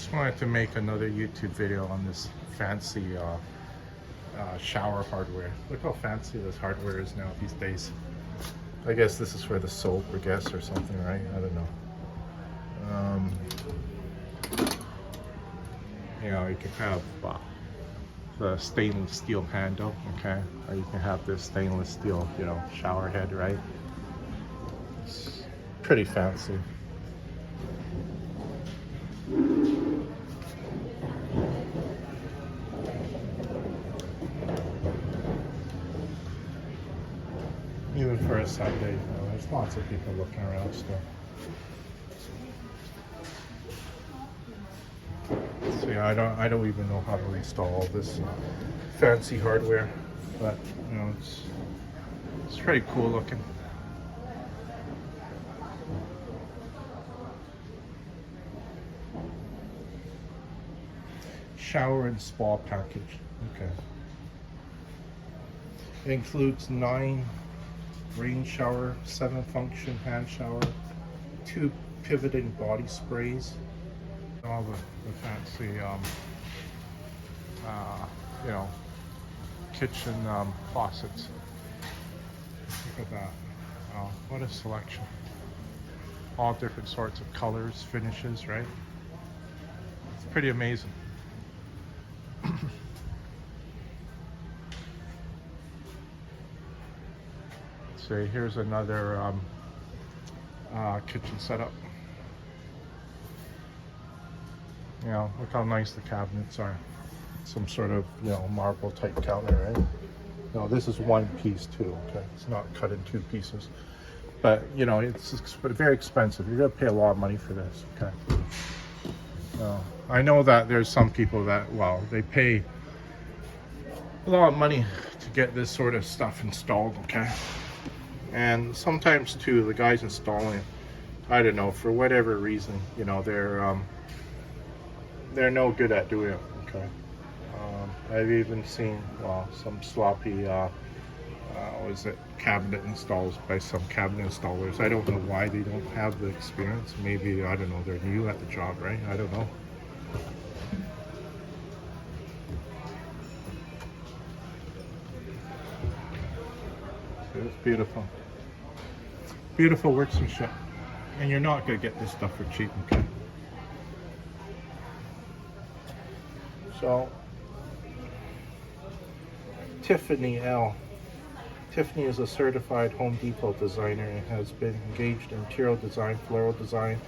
Just wanted to make another YouTube video on this fancy shower hardware. Look how fancy this hardware is now these days. I guess this is for the soap, I guess, or something, right? I don't know. You know, you can have the stainless steel handle, okay? Or you can have this stainless steel, you know, shower head, right? It's pretty fancy. Even for a Sunday, you know, there's lots of people looking around still. So yeah, I don't even know how to install all this fancy hardware, but you know, it's pretty cool looking. Shower and spa package. Okay. It includes 9 rain shower, 7 function hand shower, 2 pivoting body sprays, all the fancy you know, kitchen faucets. Look at that. Oh, what a selection. All different sorts of colors, finishes, right? It's pretty amazing. So here's another kitchen setup. You know, look how nice the cabinets are. Some sort of, you know, marble type counter, right? No, this is one piece too, okay? It's not cut in 2 pieces. But, you know, it's very expensive. You're gonna pay a lot of money for this, okay? I know that there's some people that, well, they pay a lot of money to get this sort of stuff installed, okay? And sometimes too, the guys installing it, I don't know, for whatever reason, you know, they're no good at doing it, okay? I've even seen, well, some sloppy, what is it, cabinet installs by some cabinet installers. I don't know why they don't have the experience. Maybe, I don't know, they're new at the job, right? I don't know. It's beautiful. Beautiful workmanship. And you're not going to get this stuff for cheap, okay? So, Tiffany L. Tiffany is a certified Home Depot designer and has been engaged in interior design, floral design,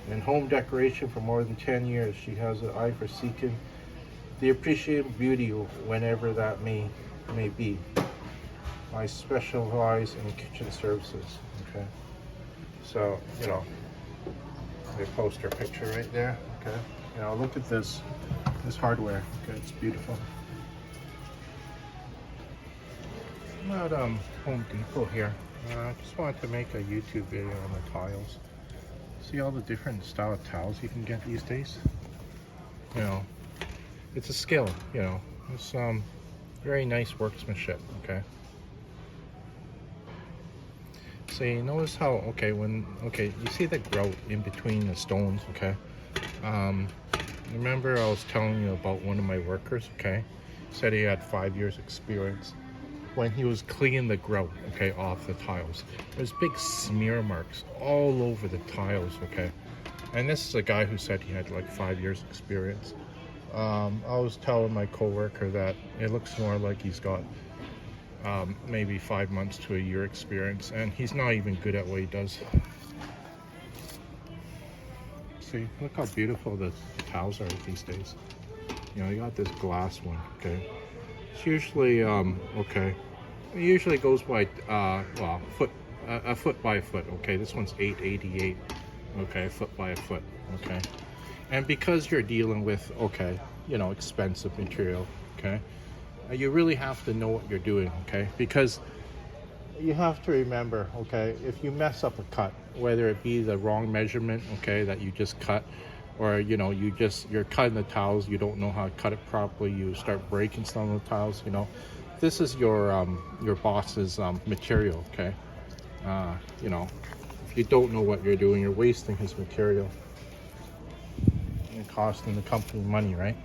and home decoration for more than 10 years. She has an eye for seeking the appreciated beauty whenever that may be. I specialize in kitchen services, okay? So, you know, they post her picture right there, okay? You know, look at this hardware, okay? It's beautiful. I'm at Home Depot here. I just wanted to make a YouTube video on the tiles. See all the different style of towels you can get these days? You know, it's a skill, you know. It's very nice workmanship, okay? So you notice how, you see the grout in between the stones, okay? Remember I was telling you about one of my workers, okay? Said he had 5 years experience. When he was cleaning the grout, okay, off the tiles, there's big smear marks all over the tiles, okay? And this is a guy who said he had like 5 years experience. I was telling my coworker that it looks more like he's got maybe 5 months to a year experience, and he's not even good at what he does. See, look how beautiful the towels are these days. You know, you got this glass one, okay? It's usually, it usually goes by, well, a foot by a foot, okay? This one's 888, okay, a foot by a foot, okay? And because you're dealing with, okay, you know, expensive material, okay? You really have to know what you're doing, okay? Because you have to remember, okay, if you mess up a cut, whether it be the wrong measurement, okay, that you just cut, or you know, you're cutting the tiles, you don't know how to cut it properly, you start breaking some of the tiles, you know, this is your boss's material, okay? You know, if you don't know what you're doing, you're wasting his material. It costing the company money, right?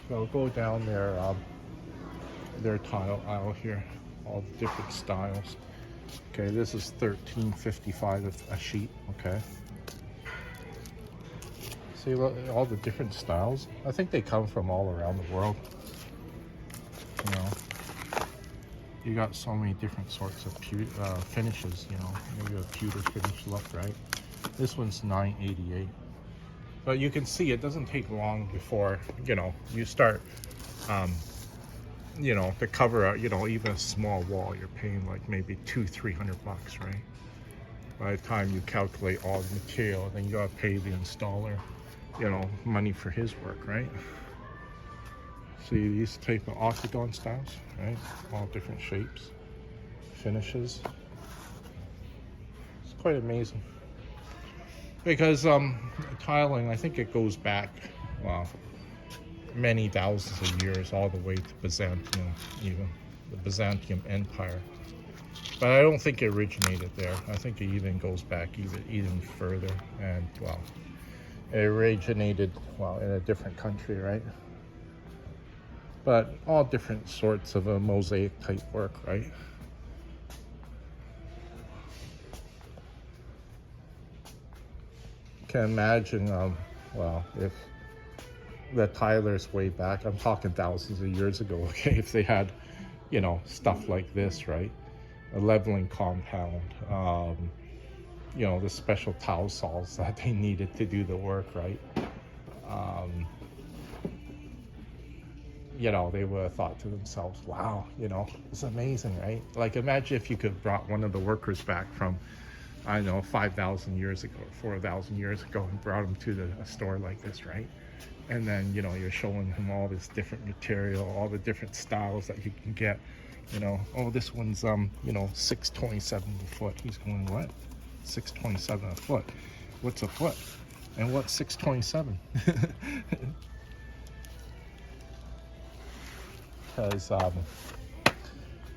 So go down their tile aisle here, all the different styles. Okay, this is $13.55 a sheet. Okay. See all the different styles. I think they come from all around the world. You know, you got so many different sorts of finishes. You know, maybe a pewter finish look, right? This one's $9.88. But you can see it doesn't take long before, you know, you start, you know, to cover, even a small wall, you're paying like maybe $200-300, right? By the time you calculate all the material, then you gotta pay the installer, you know, money for his work, right? See these type of octagon styles, right? All different shapes, finishes. It's quite amazing. Because tiling, I think it goes back, wow, many thousands of years, all the way to Byzantium, even the Byzantium Empire. But I don't think it originated there. I think it even goes back even further. And well, it originated, well, in a different country, right? But all different sorts of a mosaic type work, right? Can imagine, well, if the tilers way back, I'm talking thousands of years ago, okay, if they had, you know, stuff like this, right? A leveling compound, you know, the special tile saws that they needed to do the work, right? You know, they would have thought to themselves, wow, you know, it's amazing, right? Like, imagine if you could have brought one of the workers back from, I don't know, 5,000 years ago, 4,000 years ago, and brought him to a store like this, right? And then, you know, you're showing him all this different material, all the different styles that you can get. You know, oh, this one's, you know, $6.27 a foot. He's going, what? $6.27 a foot? What's a foot? And what's $6.27? Because,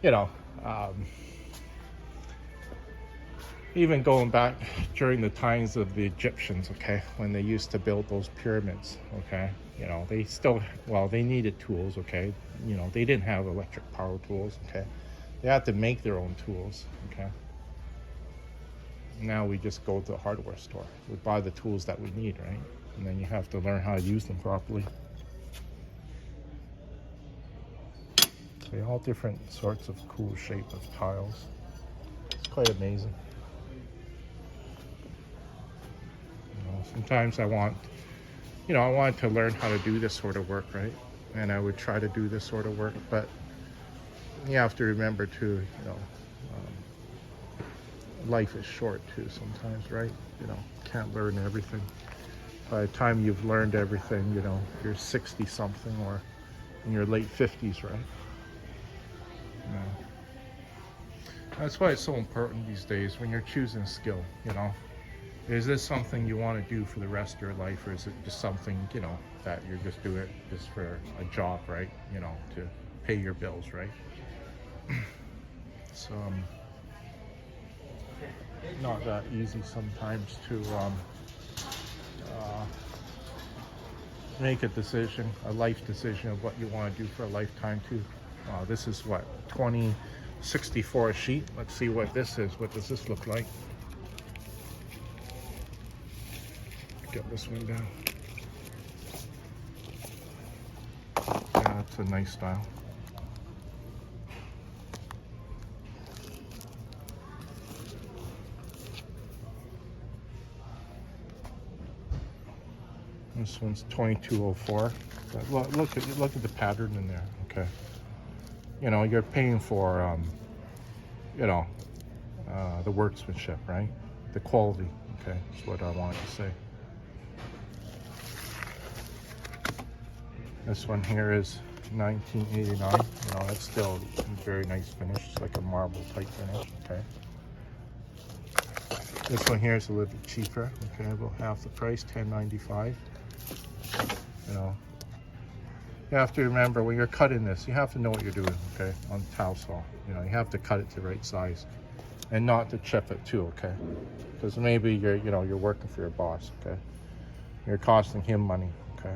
you know, even going back during the times of the Egyptians, okay, when they used to build those pyramids, okay, you know, they still, well, they needed tools, okay, you know, they didn't have electric power tools, okay, they had to make their own tools, okay. Now we just go to a hardware store, we buy the tools that we need, right, and then you have to learn how to use them properly. So all different sorts of cool shape of tiles. It's quite amazing. Sometimes I want, you know, I wanted to learn how to do this sort of work, right? And I would try to do this sort of work, but you have to remember too, you know, life is short too sometimes, right? You know, can't learn everything. By the time you've learned everything, you know, you're 60 something or in your late 50s, right? You know. That's why it's so important these days when you're choosing a skill, you know. Is this something you want to do for the rest of your life, or is it just something, you know, that you're just doing it just for a job, right? You know, to pay your bills, right? So, not that easy sometimes to make a decision, a life decision of what you want to do for a lifetime too. This is what, $20.64 a sheet. Let's see what this is. What does this look like? Get this one down. Yeah, that's a nice style. This one's $22.04. Look at the pattern in there. Okay. You know, you're paying for you know, the workmanship, right? The quality. Okay, that's what I wanted to say. This one here is $19.89. You know, that's still a very nice finish. It's like a marble type finish. Okay. This one here is a little bit cheaper. Okay, about half the price, $10.95. You know, you have to remember when you're cutting this, you have to know what you're doing. Okay, on tile saw, you know, you have to cut it to the right size. and not to chip it too, okay? Because maybe you're working for your boss, okay? You're costing him money, okay?